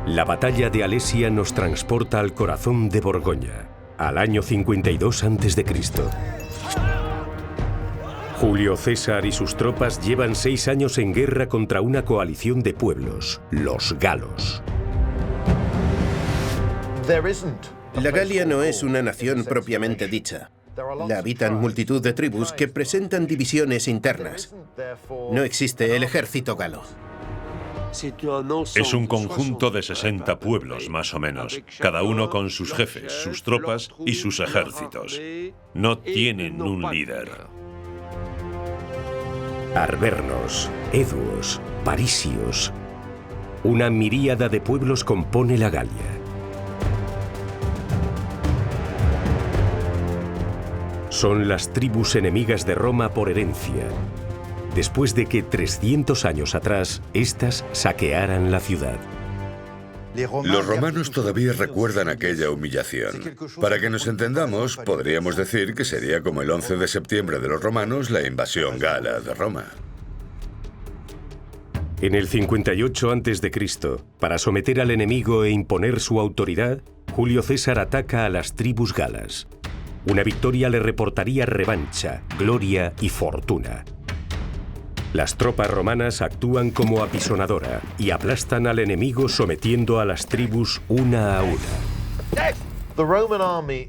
La batalla de Alesia nos transporta al corazón de Borgoña, al año 52 a.C. Julio César y sus tropas llevan 6 años en guerra contra una coalición de pueblos, los galos. La Galia no es una nación propiamente dicha. La habitan multitud de tribus que presentan divisiones internas. No existe el ejército galo. Es un conjunto de 60 pueblos, más o menos, cada uno con sus jefes, sus tropas y sus ejércitos. No tienen un líder. Arvernos, eduos, parisios. Una miríada de pueblos compone la Galia. Son las tribus enemigas de Roma por herencia, después de que 300 años atrás, éstas saquearan la ciudad. Los romanos todavía recuerdan aquella humillación. Para que nos entendamos, podríamos decir que sería como el 11 de septiembre de los romanos la invasión gala de Roma. En el 58 a.C., para someter al enemigo e imponer su autoridad, Julio César ataca a las tribus galas. Una victoria le reportaría revancha, gloria y fortuna. Las tropas romanas actúan como apisonadora y aplastan al enemigo sometiendo a las tribus una a una.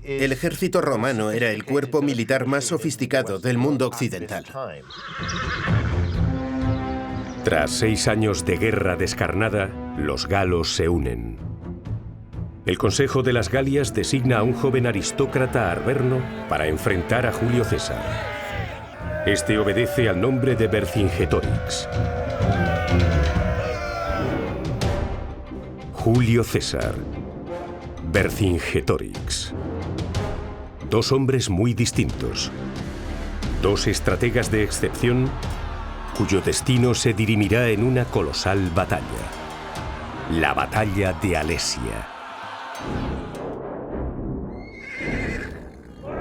El ejército romano era el cuerpo militar más sofisticado del mundo occidental. Tras 6 años de guerra descarnada, los galos se unen. El Consejo de las Galias designa a un joven aristócrata arverno para enfrentar a Julio César. Este obedece al nombre de Vercingetorix. Julio César, Vercingetorix. 2 hombres muy distintos. 2 estrategas de excepción cuyo destino se dirimirá en una colosal batalla. La batalla de Alesia.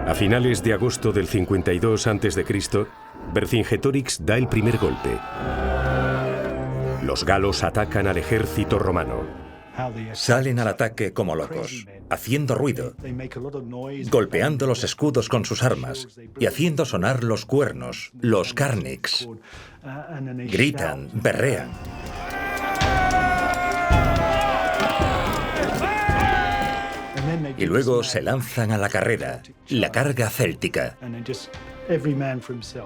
A finales de agosto del 52 a.C., Vercingetorix da el primer golpe. Los galos atacan al ejército romano. Salen al ataque como locos, haciendo ruido, golpeando los escudos con sus armas y haciendo sonar los cuernos, los carnix. Gritan, berrean. Y luego se lanzan a la carrera, la carga céltica.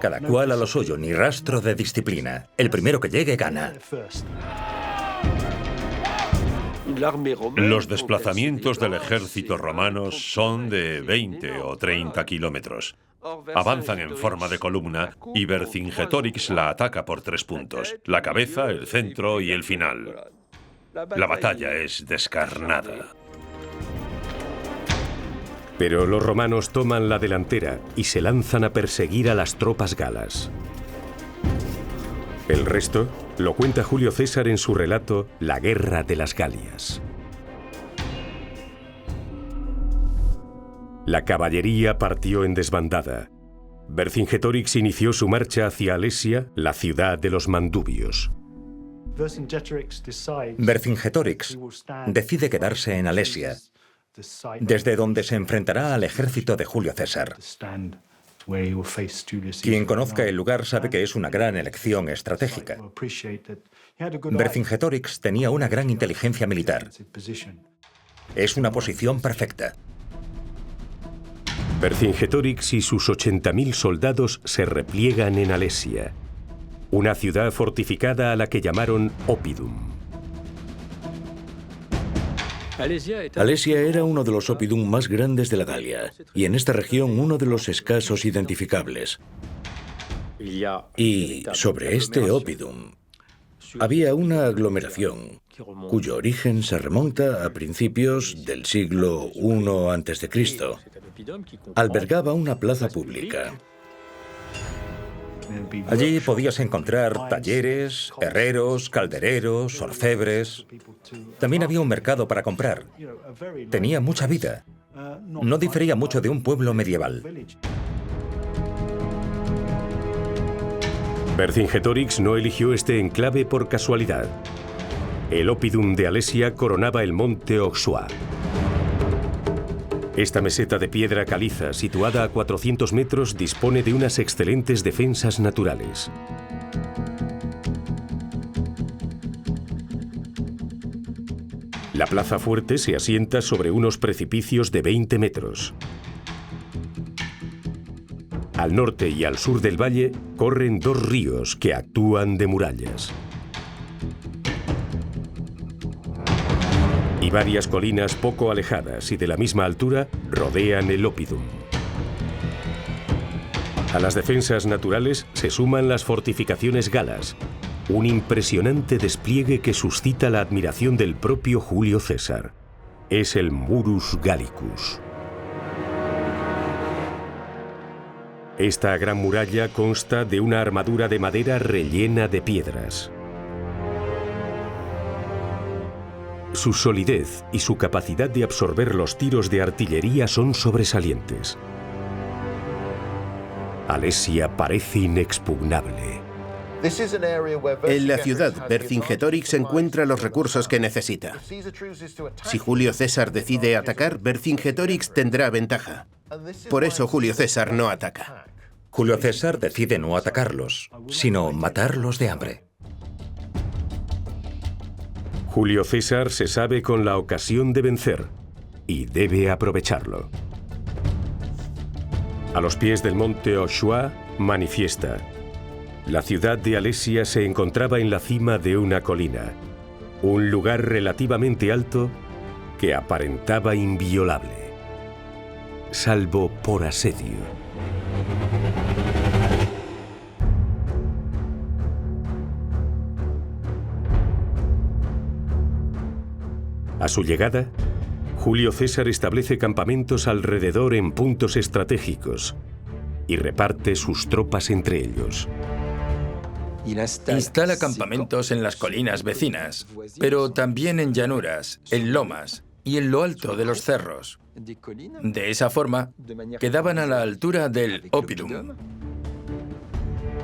Cada cual a lo suyo, ni rastro de disciplina. El primero que llegue gana. Los desplazamientos del ejército romano son de 20 o 30 kilómetros. Avanzan en forma de columna y Vercingetorix la ataca por 3 puntos: la cabeza, el centro y el final. La batalla es descarnada. Pero los romanos toman la delantera y se lanzan a perseguir a las tropas galas. El resto lo cuenta Julio César en su relato La Guerra de las Galias. La caballería partió en desbandada. Vercingetorix inició su marcha hacia Alesia, la ciudad de los mandubios. Vercingetorix decide quedarse en Alesia, desde donde se enfrentará al ejército de Julio César. Quien conozca el lugar sabe que es una gran elección estratégica. Vercingetorix tenía una gran inteligencia militar. Es una posición perfecta. Vercingetorix y sus 80.000 soldados se repliegan en Alesia, una ciudad fortificada a la que llamaron Oppidum. Alesia era uno de los oppidum más grandes de la Galia, y en esta región uno de los escasos identificables. Y sobre este oppidum había una aglomeración cuyo origen se remonta a principios del siglo I a.C. Albergaba una plaza pública. Allí podías encontrar talleres, herreros, caldereros, orfebres. También había un mercado para comprar. Tenía mucha vida. No difería mucho de un pueblo medieval. Vercingetorix no eligió este enclave por casualidad. El Oppidum de Alesia coronaba el monte Oxua. Esta meseta de piedra caliza, situada a 400 metros, dispone de unas excelentes defensas naturales. La plaza fuerte se asienta sobre unos precipicios de 20 metros. Al norte y al sur del valle corren dos ríos que actúan de murallas. Y varias colinas poco alejadas y de la misma altura rodean el Oppidum. A las defensas naturales se suman las fortificaciones galas, un impresionante despliegue que suscita la admiración del propio Julio César. Es el Murus Gallicus. Esta gran muralla consta de una armadura de madera rellena de piedras. Su solidez y su capacidad de absorber los tiros de artillería son sobresalientes. Alesia parece inexpugnable. En la ciudad, Vercingetorix encuentra los recursos que necesita. Si Julio César decide atacar, Vercingetorix tendrá ventaja. Por eso Julio César no ataca. Julio César decide no atacarlos, sino matarlos de hambre. Julio César se sabe con la ocasión de vencer y debe aprovecharlo. A los pies del monte Oxua manifiesta: la ciudad de Alesia se encontraba en la cima de una colina, un lugar relativamente alto que aparentaba inviolable, salvo por asedio. A su llegada, Julio César establece campamentos alrededor en puntos estratégicos y reparte sus tropas entre ellos. Instala campamentos en las colinas vecinas, pero también en llanuras, en lomas y en lo alto de los cerros. De esa forma, quedaban a la altura del Oppidum.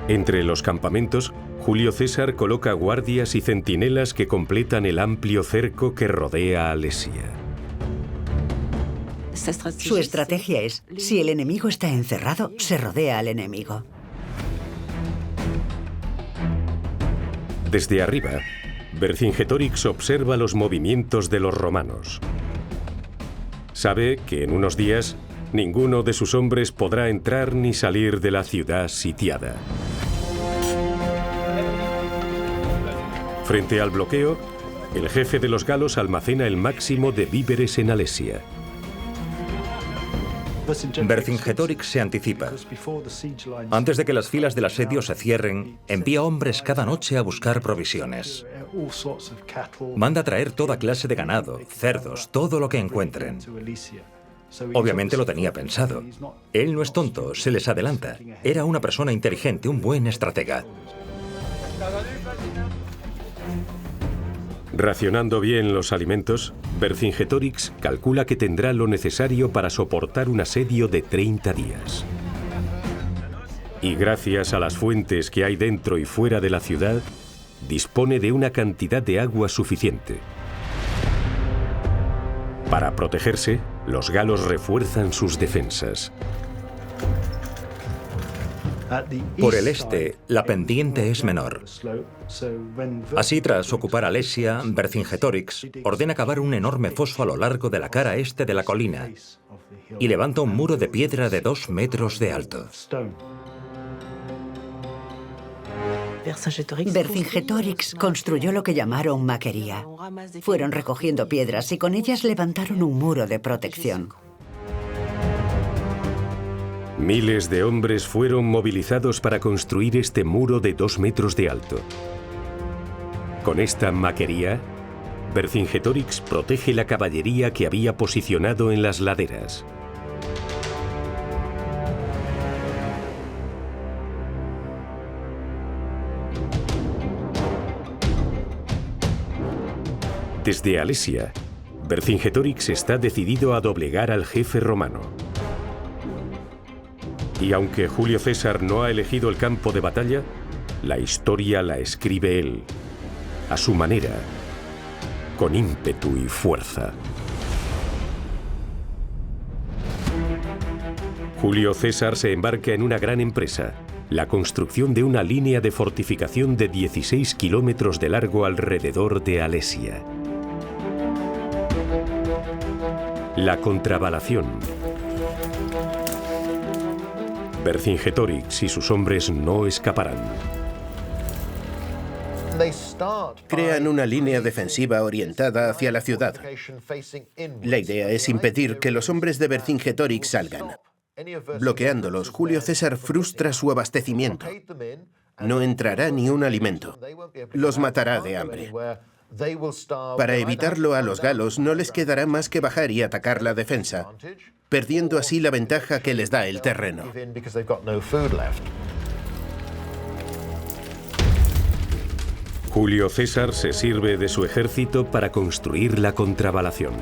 Entre los campamentos, Julio César coloca guardias y centinelas que completan el amplio cerco que rodea a Alesia. Su estrategia es, si el enemigo está encerrado, se rodea al enemigo. Desde arriba, Vercingetorix observa los movimientos de los romanos. Sabe que en unos días ninguno de sus hombres podrá entrar ni salir de la ciudad sitiada. Frente al bloqueo, el jefe de los galos almacena el máximo de víveres en Alesia. Vercingetorix se anticipa. Antes de que las filas del asedio se cierren, envía hombres cada noche a buscar provisiones. Manda traer toda clase de ganado, cerdos, todo lo que encuentren. Obviamente lo tenía pensado. Él no es tonto, se les adelanta. Era una persona inteligente, un buen estratega. Racionando bien los alimentos, Vercingetorix calcula que tendrá lo necesario para soportar un asedio de 30 días. Y gracias a las fuentes que hay dentro y fuera de la ciudad, dispone de una cantidad de agua suficiente. Para protegerse, los galos refuerzan sus defensas. Por el este, la pendiente es menor. Así, tras ocupar Alesia, Vercingetorix ordena cavar un enorme foso a lo largo de la cara este de la colina y levanta un muro de piedra de 2 metros de alto. Vercingetorix construyó lo que llamaron maquería. Fueron recogiendo piedras y con ellas levantaron un muro de protección. Miles de hombres fueron movilizados para construir este muro de 2 metros de alto. Con esta maquería, Vercingetorix protege la caballería que había posicionado en las laderas. Desde Alesia, Vercingetorix está decidido a doblegar al jefe romano. Y aunque Julio César no ha elegido el campo de batalla, la historia la escribe él, a su manera con ímpetu y fuerza. Julio César se embarca en una gran empresa, la construcción de una línea de fortificación de 16 kilómetros de largo alrededor de Alesia. La contravalación. Vercingetorix y sus hombres no escaparán. Crean una línea defensiva orientada hacia la ciudad. La idea es impedir que los hombres de Vercingetorix salgan. Bloqueándolos, Julio César frustra su abastecimiento. No entrará ni un alimento. Los matará de hambre. Para evitarlo, a los galos no les quedará más que bajar y atacar la defensa, perdiendo así la ventaja que les da el terreno. Julio César se sirve de su ejército para construir la contravalación.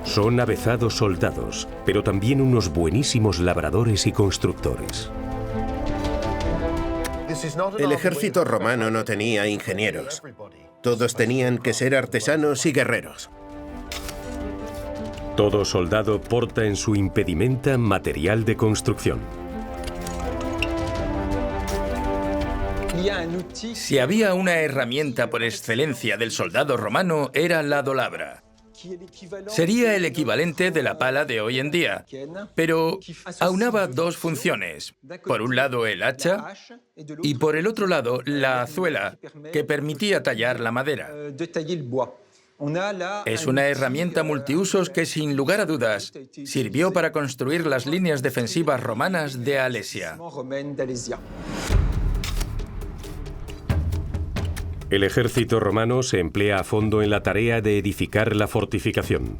Son avezados soldados, pero también unos buenísimos labradores y constructores. El ejército romano no tenía ingenieros. Todos tenían que ser artesanos y guerreros. Todo soldado porta en su impedimenta material de construcción. Si había una herramienta por excelencia del soldado romano, era la dolabra. Sería el equivalente de la pala de hoy en día, pero aunaba dos funciones. Por un lado el hacha y por el otro lado la azuela, que permitía tallar la madera. Es una herramienta multiusos que, sin lugar a dudas, sirvió para construir las líneas defensivas romanas de Alesia. El ejército romano se emplea a fondo en la tarea de edificar la fortificación.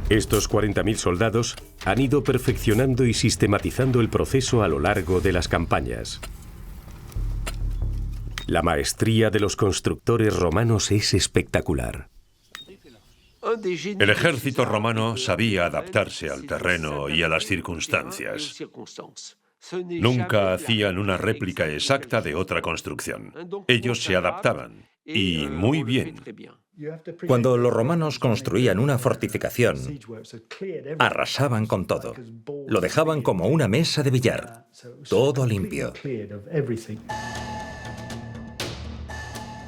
Estos 40.000 soldados han ido perfeccionando y sistematizando el proceso a lo largo de las campañas. La maestría de los constructores romanos es espectacular. El ejército romano sabía adaptarse al terreno y a las circunstancias. Nunca hacían una réplica exacta de otra construcción. Ellos se adaptaban, y muy bien. Cuando los romanos construían una fortificación, arrasaban con todo. Lo dejaban como una mesa de billar, todo limpio.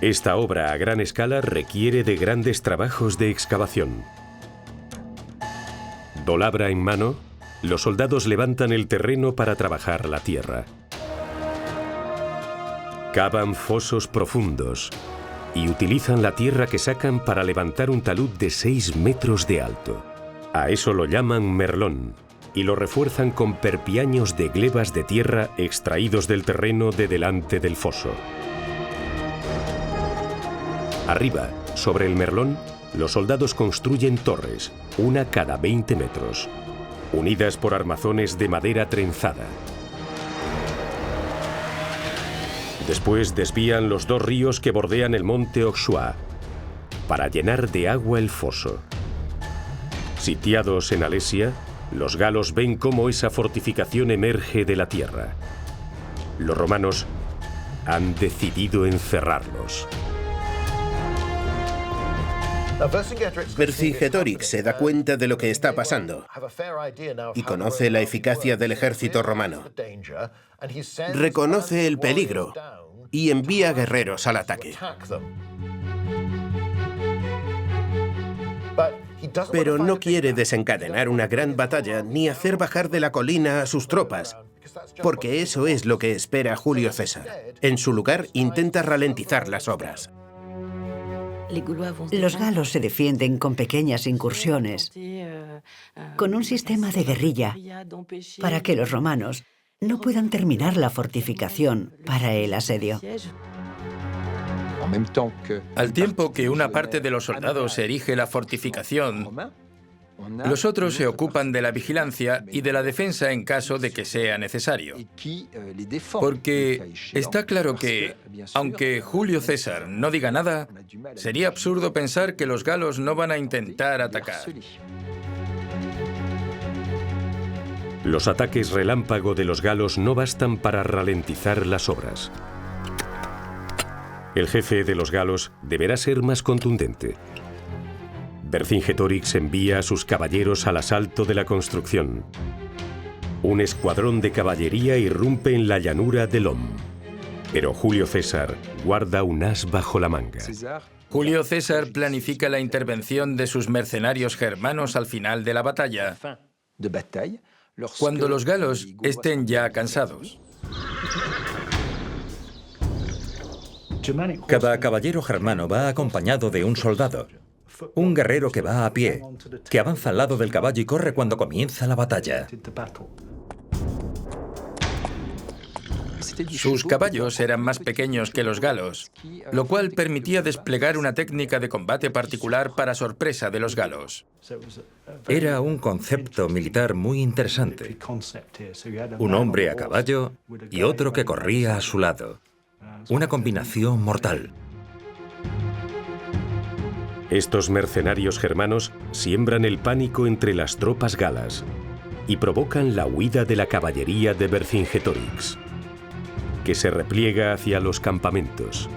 Esta obra a gran escala requiere de grandes trabajos de excavación. Dolabra en mano, los soldados levantan el terreno para trabajar la tierra. Cavan fosos profundos y utilizan la tierra que sacan para levantar un talud de 6 metros de alto. A eso lo llaman merlón y lo refuerzan con perpiaños de glebas de tierra extraídos del terreno de delante del foso. Arriba, sobre el merlón, los soldados construyen torres, una cada 20 metros. Unidas por armazones de madera trenzada. Después desvían los 2 ríos que bordean el monte Auxois para llenar de agua el foso. Sitiados en Alesia, los galos ven cómo esa fortificación emerge de la tierra. Los romanos han decidido encerrarlos. Vercingetorix se da cuenta de lo que está pasando y conoce la eficacia del ejército romano. Reconoce el peligro y envía guerreros al ataque. Pero no quiere desencadenar una gran batalla ni hacer bajar de la colina a sus tropas, porque eso es lo que espera Julio César. En su lugar, intenta ralentizar las obras. Los galos se defienden con pequeñas incursiones, con un sistema de guerrilla, para que los romanos no puedan terminar la fortificación para el asedio. Al tiempo que una parte de los soldados erige la fortificación, los otros se ocupan de la vigilancia y de la defensa en caso de que sea necesario. Porque está claro que, aunque Julio César no diga nada, sería absurdo pensar que los galos no van a intentar atacar. Los ataques relámpago de los galos no bastan para ralentizar las obras. El jefe de los galos deberá ser más contundente. Vercingetorix envía a sus caballeros al asalto de la construcción. Un escuadrón de caballería irrumpe en la llanura de Lom. Pero Julio César guarda un as bajo la manga. Julio César planifica la intervención de sus mercenarios germanos al final de la batalla, cuando los galos estén ya cansados. Cada caballero germano va acompañado de un soldado, un guerrero que va a pie, que avanza al lado del caballo y corre cuando comienza la batalla. Sus caballos eran más pequeños que los galos, lo cual permitía desplegar una técnica de combate particular para sorpresa de los galos. Era un concepto militar muy interesante. Un hombre a caballo y otro que corría a su lado. Una combinación mortal. Estos mercenarios germanos siembran el pánico entre las tropas galas y provocan la huida de la caballería de Vercingetorix, que se repliega hacia los campamentos.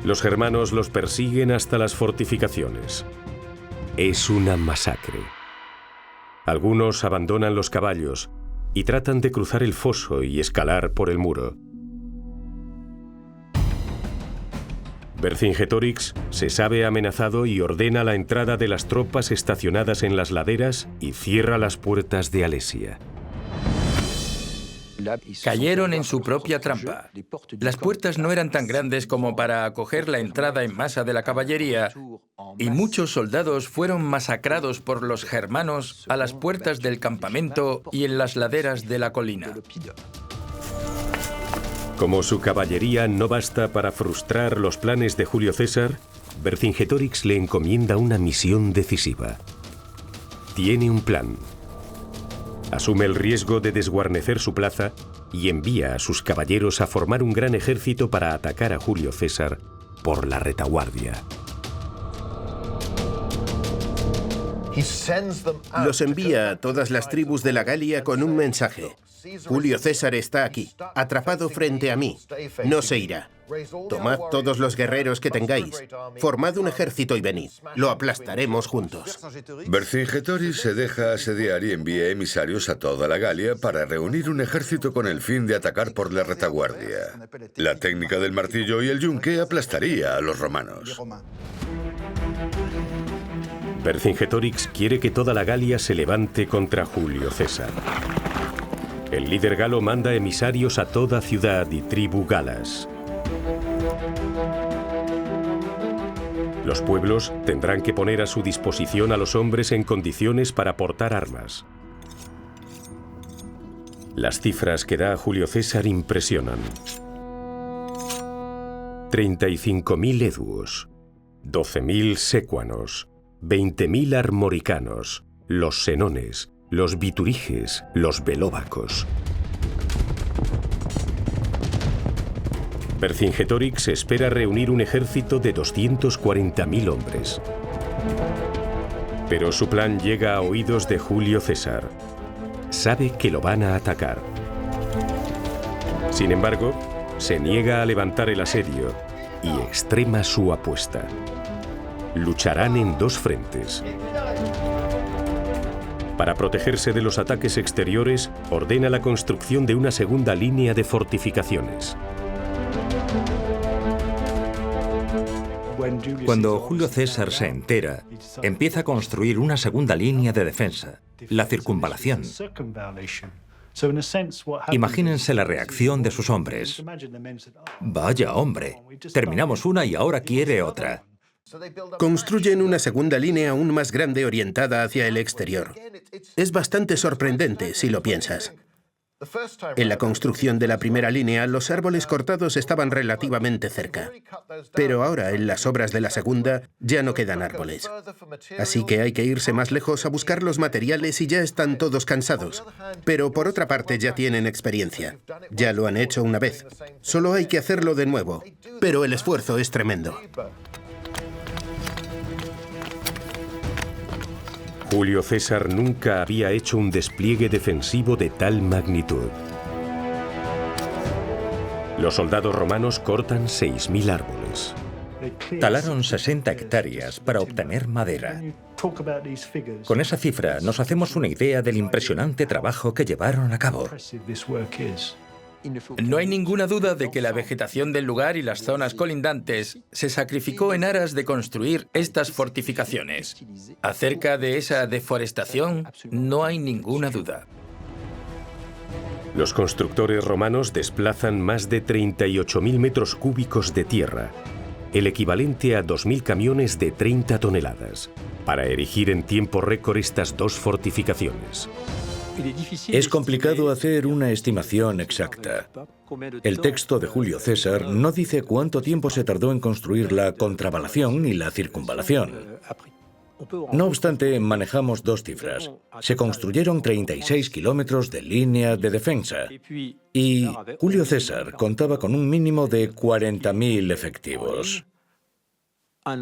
Los germanos los persiguen hasta las fortificaciones. Es una masacre. Algunos abandonan los caballos y tratan de cruzar el foso y escalar por el muro. Vercingetorix se sabe amenazado y ordena la entrada de las tropas estacionadas en las laderas y cierra las puertas de Alesia. Cayeron en su propia trampa. Las puertas no eran tan grandes como para acoger la entrada en masa de la caballería, y muchos soldados fueron masacrados por los germanos a las puertas del campamento y en las laderas de la colina. Como su caballería no basta para frustrar los planes de Julio César, Vercingetorix le encomienda una misión decisiva. Tiene un plan. Asume el riesgo de desguarnecer su plaza y envía a sus caballeros a formar un gran ejército para atacar a Julio César por la retaguardia. Los envía a todas las tribus de la Galia con un mensaje. Julio César está aquí, atrapado frente a mí. No se irá. Tomad todos los guerreros que tengáis, formad un ejército y venid. Lo aplastaremos juntos. Vercingetorix se deja asediar y envía emisarios a toda la Galia para reunir un ejército con el fin de atacar por la retaguardia. La técnica del martillo y el yunque aplastaría a los romanos. Vercingetorix quiere que toda la Galia se levante contra Julio César. El líder galo manda emisarios a toda ciudad y tribu galas. Los pueblos tendrán que poner a su disposición a los hombres en condiciones para portar armas. Las cifras que da Julio César impresionan. 35.000 eduos, 12.000 sécuanos, 20.000 armoricanos, los senones, los bituriges, los velóvacos. Vercingetorix espera reunir un ejército de 240.000 hombres. Pero su plan llega a oídos de Julio César. Sabe que lo van a atacar. Sin embargo, se niega a levantar el asedio y extrema su apuesta. Lucharán en dos frentes. Para protegerse de los ataques exteriores, ordena la construcción de una segunda línea de fortificaciones. Cuando Julio César se entera, empieza a construir una segunda línea de defensa, la circunvalación. Imagínense la reacción de sus hombres. Vaya hombre, terminamos una y ahora quiere otra. Construyen una segunda línea aún más grande orientada hacia el exterior. Es bastante sorprendente si lo piensas. En la construcción de la primera línea, los árboles cortados estaban relativamente cerca. Pero ahora, en las obras de la segunda, ya no quedan árboles. Así que hay que irse más lejos a buscar los materiales y ya están todos cansados. Pero por otra parte, ya tienen experiencia. Ya lo han hecho una vez. Solo hay que hacerlo de nuevo. Pero el esfuerzo es tremendo. Julio César nunca había hecho un despliegue defensivo de tal magnitud. Los soldados romanos cortan 6.000 árboles. Talaron 60 hectáreas para obtener madera. Con esa cifra nos hacemos una idea del impresionante trabajo que llevaron a cabo. No hay ninguna duda de que la vegetación del lugar y las zonas colindantes se sacrificó en aras de construir estas fortificaciones. Acerca de esa deforestación, no hay ninguna duda. Los constructores romanos desplazan más de 38.000 metros cúbicos de tierra, el equivalente a 2.000 camiones de 30 toneladas, para erigir en tiempo récord estas dos fortificaciones. Es complicado hacer una estimación exacta. El texto de Julio César no dice cuánto tiempo se tardó en construir la contravalación y la circunvalación. No obstante, manejamos dos cifras. Se construyeron 36 kilómetros de línea de defensa y Julio César contaba con un mínimo de 40.000 efectivos.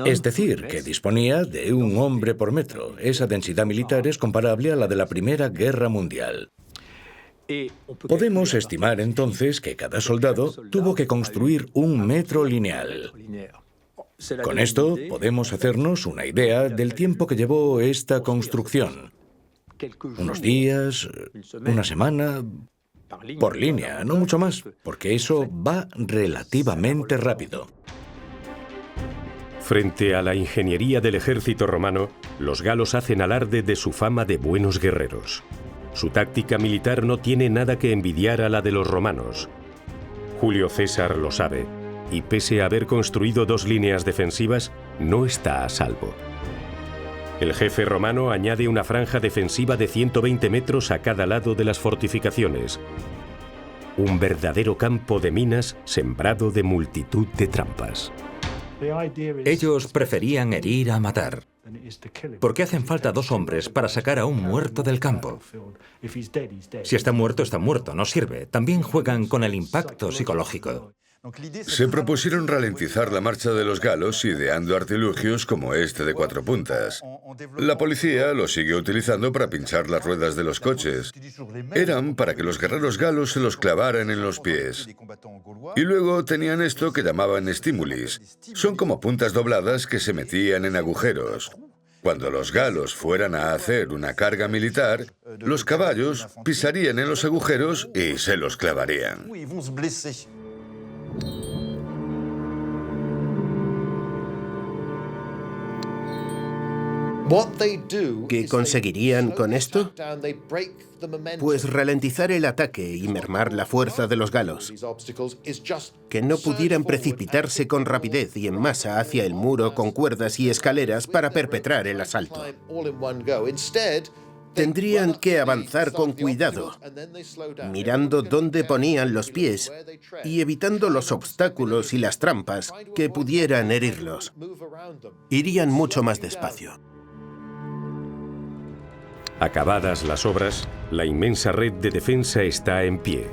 Es decir, que disponía de un hombre por metro. Esa densidad militar es comparable a la de la Primera Guerra Mundial. Podemos estimar entonces que cada soldado tuvo que construir 1 metro lineal. Con esto podemos hacernos una idea del tiempo que llevó esta construcción. Unos días, una semana, por línea, no mucho más, porque eso va relativamente rápido. Frente a la ingeniería del ejército romano, los galos hacen alarde de su fama de buenos guerreros. Su táctica militar no tiene nada que envidiar a la de los romanos. Julio César lo sabe, y pese a haber construido 2 líneas defensivas, no está a salvo. El jefe romano añade una franja defensiva de 120 metros a cada lado de las fortificaciones. Un verdadero campo de minas sembrado de multitud de trampas. Ellos preferían herir a matar, porque hacen falta 2 hombres para sacar a un muerto del campo. Si está muerto, no sirve. También juegan con el impacto psicológico. Se propusieron ralentizar la marcha de los galos ideando artilugios como este de 4 puntas. La policía los siguió utilizando para pinchar las ruedas de los coches. Eran para que los guerreros galos se los clavaran en los pies. Y luego tenían esto que llamaban stimulis. Son como puntas dobladas que se metían en agujeros. Cuando los galos fueran a hacer una carga militar, los caballos pisarían en los agujeros y se los clavarían. ¿Qué conseguirían con esto? Pues ralentizar el ataque y mermar la fuerza de los galos. Que no pudieran precipitarse con rapidez y en masa hacia el muro con cuerdas y escaleras para perpetrar el asalto. Tendrían que avanzar con cuidado, mirando dónde ponían los pies y evitando los obstáculos y las trampas que pudieran herirlos. Irían mucho más despacio. Acabadas las obras, la inmensa red de defensa está en pie.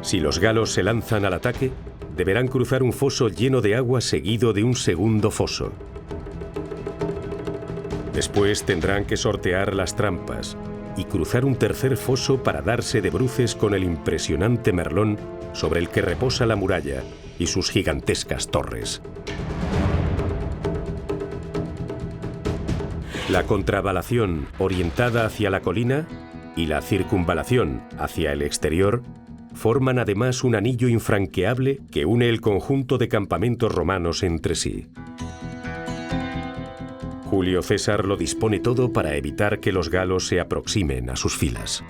Si los galos se lanzan al ataque, deberán cruzar un foso lleno de agua seguido de un segundo foso. Después tendrán que sortear las trampas y cruzar un tercer foso para darse de bruces con el impresionante merlón sobre el que reposa la muralla y sus gigantescas torres. La contravalación orientada hacia la colina y la circunvalación hacia el exterior forman además un anillo infranqueable que une el conjunto de campamentos romanos entre sí. Julio César lo dispone todo para evitar que los galos se aproximen a sus filas.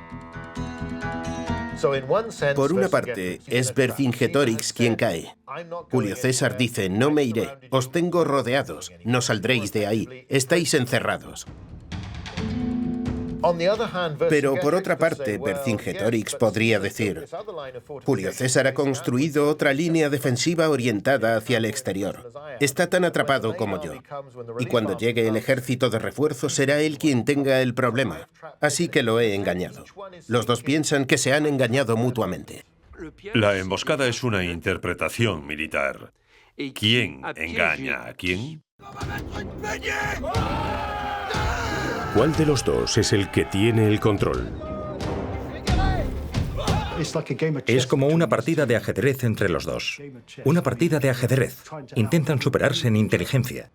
Por una parte, es Vercingetorix quien cae. Julio César dice, no me iré, os tengo rodeados, no saldréis de ahí, estáis encerrados. Pero por otra parte, Vercingetorix podría decir, Julio César ha construido otra línea defensiva orientada hacia el exterior. Está tan atrapado como yo. Y cuando llegue el ejército de refuerzo será él quien tenga el problema. Así que lo he engañado. Los dos piensan que se han engañado mutuamente. La emboscada es una interpretación militar. ¿Quién engaña a quién? ¿Cuál de los dos es el que tiene el control? Es como una partida de ajedrez entre los dos. Una partida de ajedrez. Intentan superarse en inteligencia.